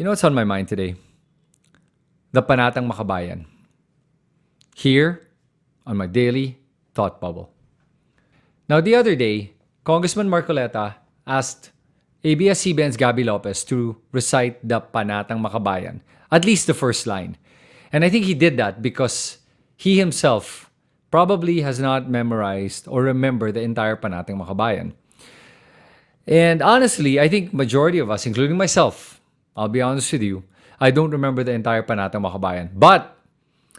You know what's on my mind today? The Panatang Makabayan. Here on my daily thought bubble. Now, the other day, Congressman Marcoleta asked ABS-CBN's Gabby Lopez to recite the Panatang Makabayan, at least the first line. And I think he did that because he himself probably has not memorized or remembered the entire Panatang Makabayan. And honestly, I think majority of us, including myself, I'll be honest with you, I don't remember the entire Panatang Makabayan. But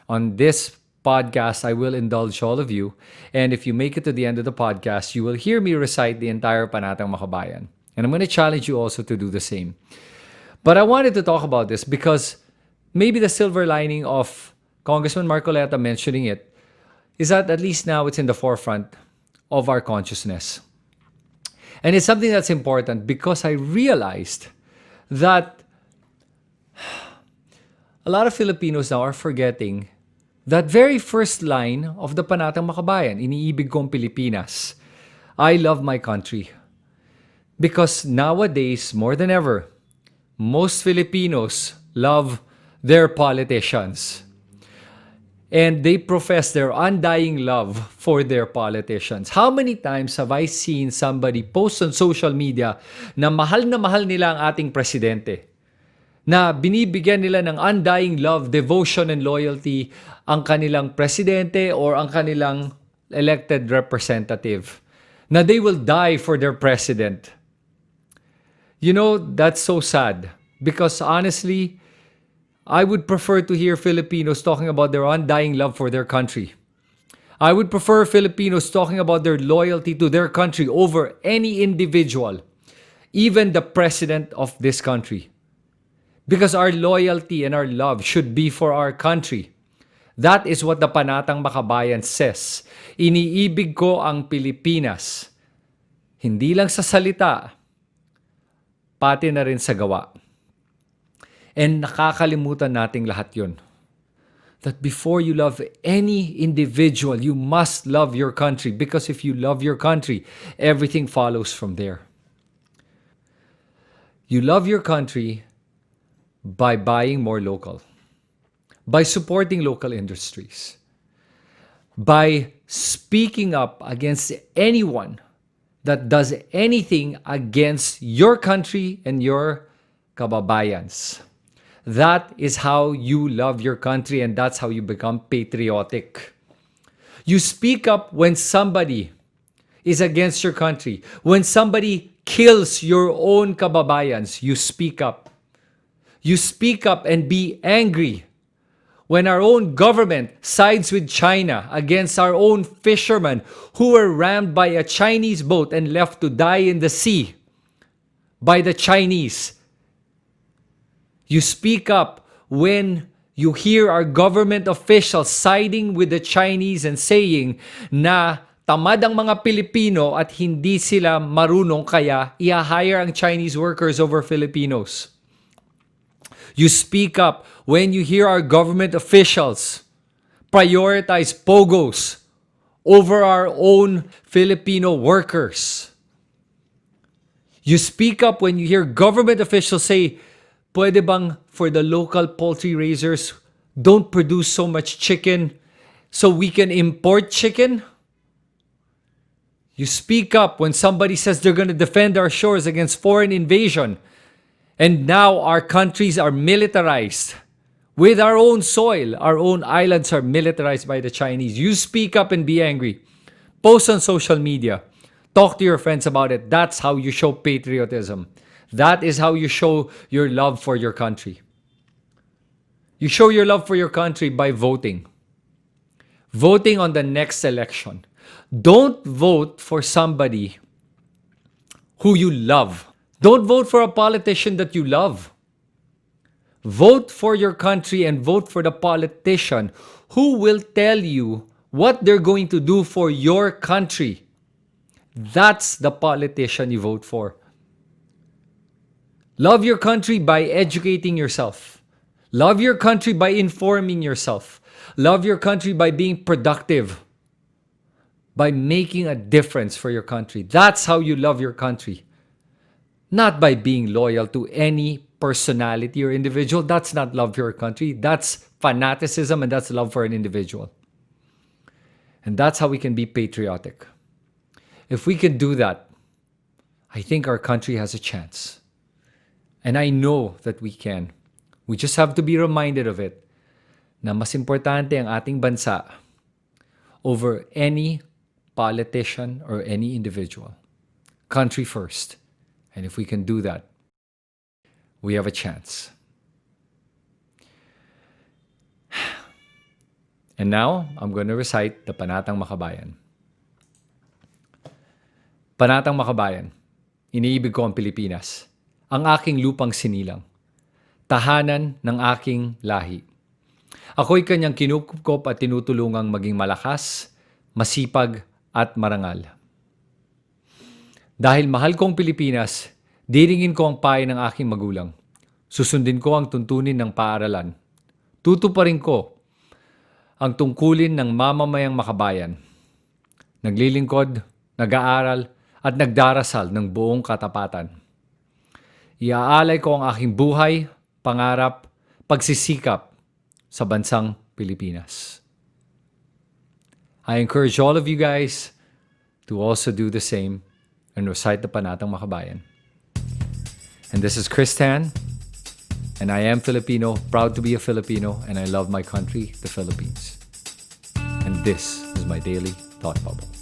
on this podcast, I will indulge all of you. And if you make it to the end of the podcast, you will hear me recite the entire Panatang Makabayan. And I'm going to challenge you also to do the same. But I wanted to talk about this because maybe the silver lining of Congressman Marcoleta mentioning it is that at least now it's in the forefront of our consciousness. And it's something that's important because I realized that a lot of Filipinos now are forgetting that very first line of the Panatang Makabayan, INIIBIG kong Pilipinas. I love my country. Because nowadays, more than ever, most Filipinos love their politicians. And they profess their undying love for their politicians. How many times have I seen somebody post on social media na mahal nila ang ating presidente? Na binibigyan nila ng undying love, devotion, and loyalty ang kanilang presidente or ang kanilang elected representative. Na they will die for their president. You know, that's so sad. Because honestly, I would prefer to hear Filipinos talking about their undying love for their country. I would prefer Filipinos talking about their loyalty to their country over any individual, even the president of this country. Because our loyalty and our love should be for our country. That is what the Panatang Makabayan says. Iniibig ko ang Pilipinas. Hindi lang sa salita, pati na rin sa gawa. And nakakalimutan nating lahat yun. That before you love any individual, you must love your country. Because if you love your country, everything follows from there. You love your country by buying more local, by supporting local industries, by speaking up against anyone that does anything against your country and your kababayans. That is how you love your country and that's how you become patriotic. You speak up when somebody is against your country. When somebody kills your own kababayans, you speak up. You speak up and be angry when our own government sides with China against our own fishermen who were rammed by a Chinese boat and left to die in the sea by the Chinese. You speak up when you hear our government officials siding with the Chinese and saying na tamad ang mga Pilipino at hindi sila marunong kaya i-hire ang Chinese workers over Filipinos. You speak up when you hear our government officials prioritize pogos over our own Filipino workers. You speak up when you hear government officials say, pwede bang for the local poultry raisers, don't produce so much chicken so we can import chicken? You speak up when somebody says they're going to defend our shores against foreign invasion. And now our countries are militarized. With our own soil, our own islands are militarized by the Chinese. You speak up and be angry. Post on social media. Talk to your friends about it. That's how you show patriotism. That is how you show your love for your country. You show your love for your country by voting. Voting on the next election. Don't vote for somebody who you love. Don't vote for a politician that you love. Vote for your country and vote for the politician who will tell you what they're going to do for your country. That's the politician you vote for. Love your country by educating yourself. Love your country by informing yourself. Love your country by being productive. By making a difference for your country. That's how you love your country. Not by being loyal to any personality or individual, that's not love for your country. That's fanaticism, and that's love for an individual. And that's how we can be patriotic. If we can do that, I think our country has a chance. And I know that we can. We just have to be reminded of it, na mas importante ang ating bansa over any politician or any individual. Country first. And if we can do that, we have a chance. And now, I'm going to recite the Panatang Makabayan. Panatang Makabayan, iniibig ko ang Pilipinas, ang aking lupang sinilang, tahanan ng aking lahi. Ako'y kanyang kinukupkop at tinutulungang maging malakas, masipag at marangal. Dahil mahal kong Pilipinas, diringin ko ang payo ng aking magulang. Susundin ko ang tuntunin ng paaralan. Tutuparin ko ang tungkulin ng mamamayang makabayan. Naglilingkod, nag-aaral, at nagdarasal ng buong katapatan. Iaalay ko ang aking buhay, pangarap, pagsisikap sa bansang Pilipinas. I encourage all of you guys to also do the same and recite the Panatang Makabayan. And this is Chris Tan, and I am Filipino, proud to be a Filipino, and I love my country, the Philippines. And this is my daily thought bubble.